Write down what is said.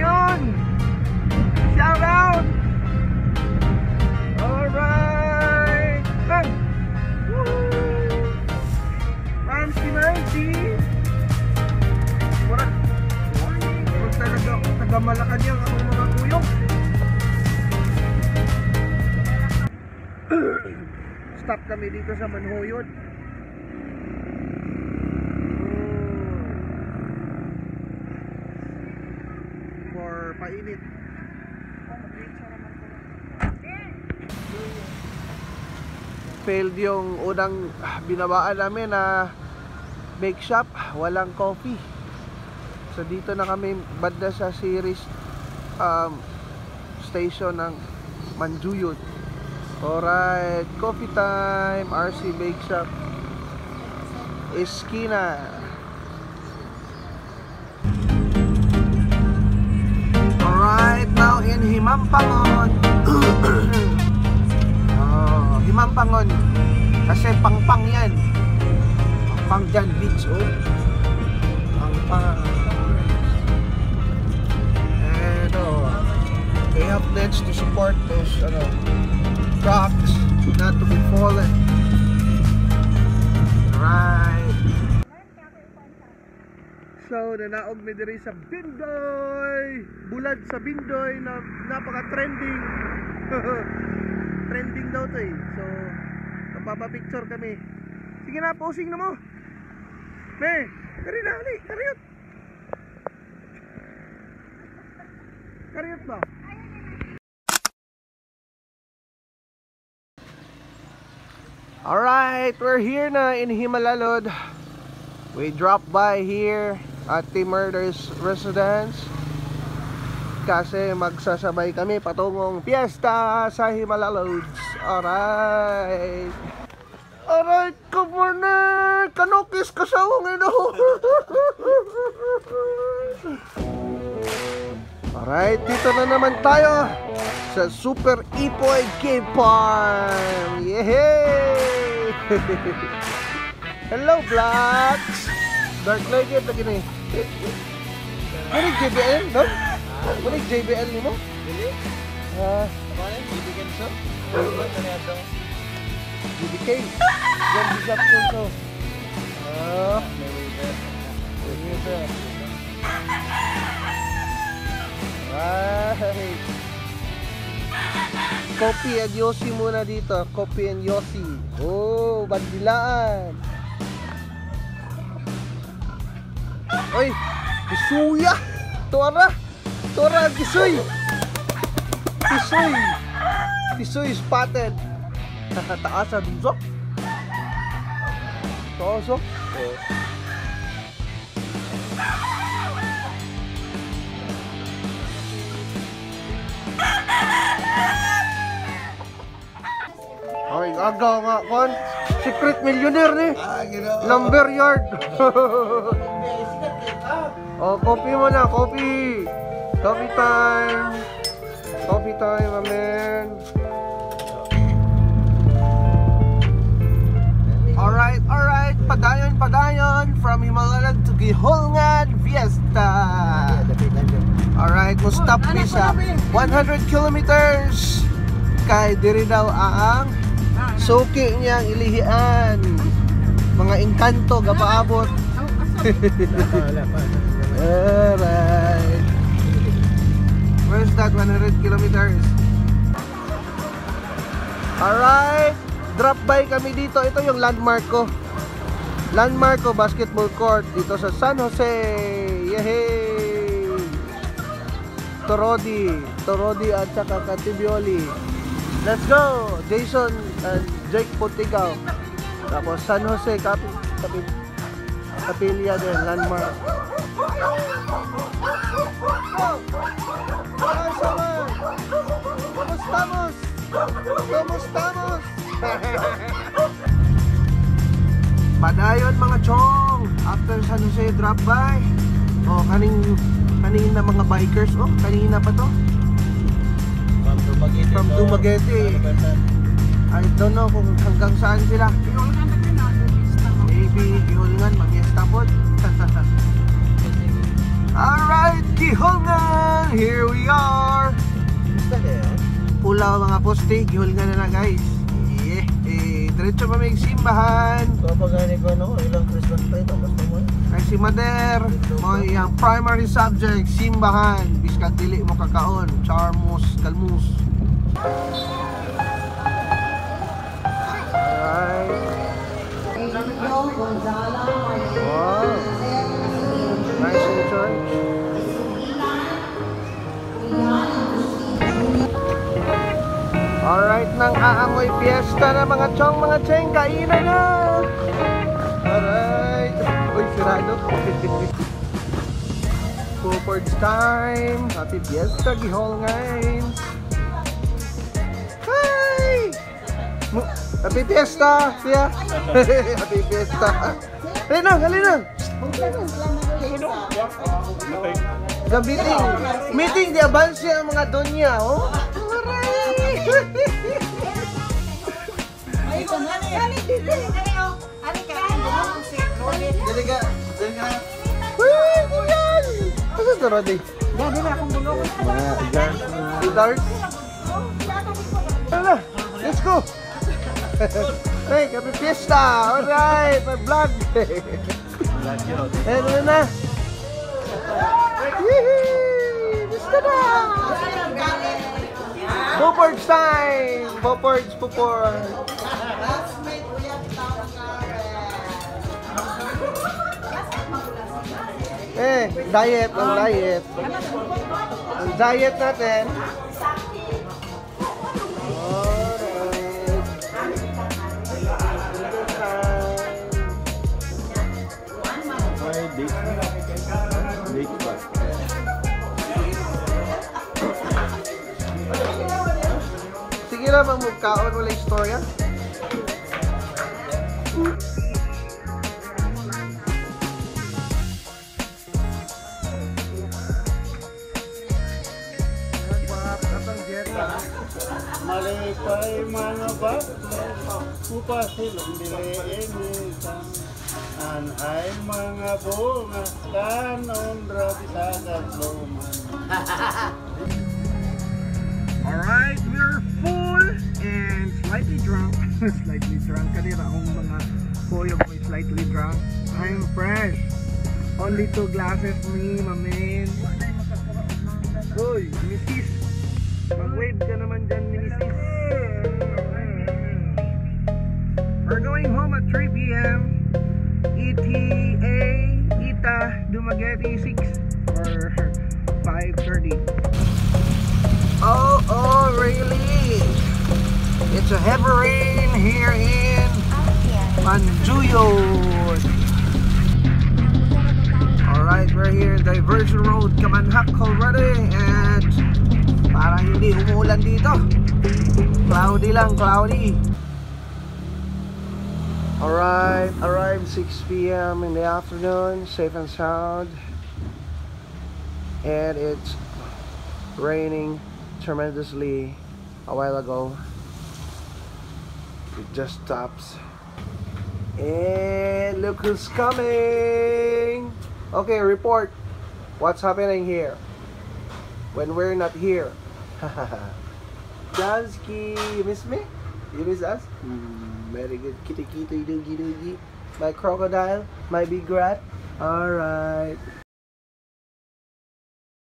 Yun! Shout out! Alright! Woo! Mercy! Wala talaga taga-Malacanang ang mga kuyok. Stop kami dito sa Manhoyod. For painit. Failed yung unang binabaan namin na bake shop, walang coffee. So dito na kami banda sa series station ng Manjuyot. Alright, coffee time, RC Bake Shop, Esquina. Alright, now in Himampangon. Himampangon. Kasi pangpang yan. Pangpang dyan, beach, oh. Pangpang. And they have nets to support those rocks not to be fallen. Right. So nanaog mi diri sa Bindoy, bulad sa Bindoy na napaka-trending. Trending daw to eh. So magpapapicture kami. Sige na, posing na mo. Me, kari na, ali, kariot. Kariot ba? Alright, we're here na in Himalalod. We dropped by here at Team Murder's residence kasi magsasabay kami patungong piyesta sa Himalalods. Alright. Alright, good morning! Kanokis kasawang ino! Alright, dito na naman tayo sa Super Ipoy Cave Farm! Yehey! Hello, Blacks! Dark Legend lagi na eh. Manig JBL, no? Manig JBL ni mo? Really? Manig JBL so? JBK? Yan bisap ko so. Right. Kopi and Yossi muna dito. Kopi and Yossi. Oh, bandilaan. Oy, kisuya. Tora kisuy. Kisuy spotted. Taas sa duzok. Tosok. Ay, agaw nga kon. Secret millionaire ni. Lumber yard. Oh, coffee mo na, coffee. Coffee time. Coffee time, amen. Alright. Padayon from Himalalod to Giholngan Fiesta. Alright, mo stop ni sa 100 kilometers. Kay diri daw ang suki niyang ilihian. Mga engkanto gapaabot. Alright. Where's that 100 kilometers? Alright. Drop by kami dito. Ito yung landmark ko. Landmark ko, basketball court dito sa San Jose. Yehey! Torodi at saka Catibioli. Let's go! Jason and Jake Puntigaw. Tapos San Jose, Capilla din, landmark. Kumustamos? Padayon mga chong. After San Jose drop by. Oh, kanina mga bikers. Oh, kanina pa to. From Dumaguete. I don't know kung hanggang saan sila. Maybe Gihulngan, mag-estapod. Alright, Gihulngan! And here we are. Pula mga poste, gihol nga na guys. Diretso pa may simbahan. Kapag ko ano, ilang Christmas pa ito, basta mo. Ay si Mader, mo yung primary subject, simbahan. Biskat dili mo kakaon, charmus, kalmus. Alright. Wow. Nice in church. Alright, nang aamoy fiesta na mga chong, mga cheng, kainan na! Alright. Uy, sirado. Pupord's time. Happy fiesta, gihol ngayon. Hi! Happy fiesta, siya. Happy fiesta. Halina, halina. The meeting. Meeting, di abansi ang mga donya, oh. Jadi ka. Asa to Rodi? Dali na akong bulong. Mga darts. Hala, let's go. Hey, happy fiesta. Alright, my vlog. Hey, dali na. Yee! Fiesta na. Pupord's time! Pupord's pupord! Diet, ang diet. Ang diet natin. Sige lang, magmugkaon wala istorya. Malipay mga bakla, upasilong diliinisan. Anay mga bunga, kanon rabi sa katluman. Alright, we're full and slightly drunk. Slightly drunk. Kanina akong mga koyog ko slightly drunk. I'm fresh. Only 2 glasses me, my man. Uy, misis. Mag-wave ka naman dyan, misis. We're going home at 3 p.m. ETA, Dumaguete 6 or 5:30. Oh, really? It's a heavy rain here in Manjuyod. Alright, we're here in Diversion Road, Kamanhak already, and parang hindi umuulan dito. Cloudy lang, cloudy. Alright, arrived 6 p.m. in the afternoon, safe and sound. And it's raining tremendously a while ago. It just stops. And look who's coming! Okay, report. What's happening here when we're not here? Jansky, you miss me? You miss us? Very good. Kitty kitty doogie doogie. My crocodile, my big rat. Alright.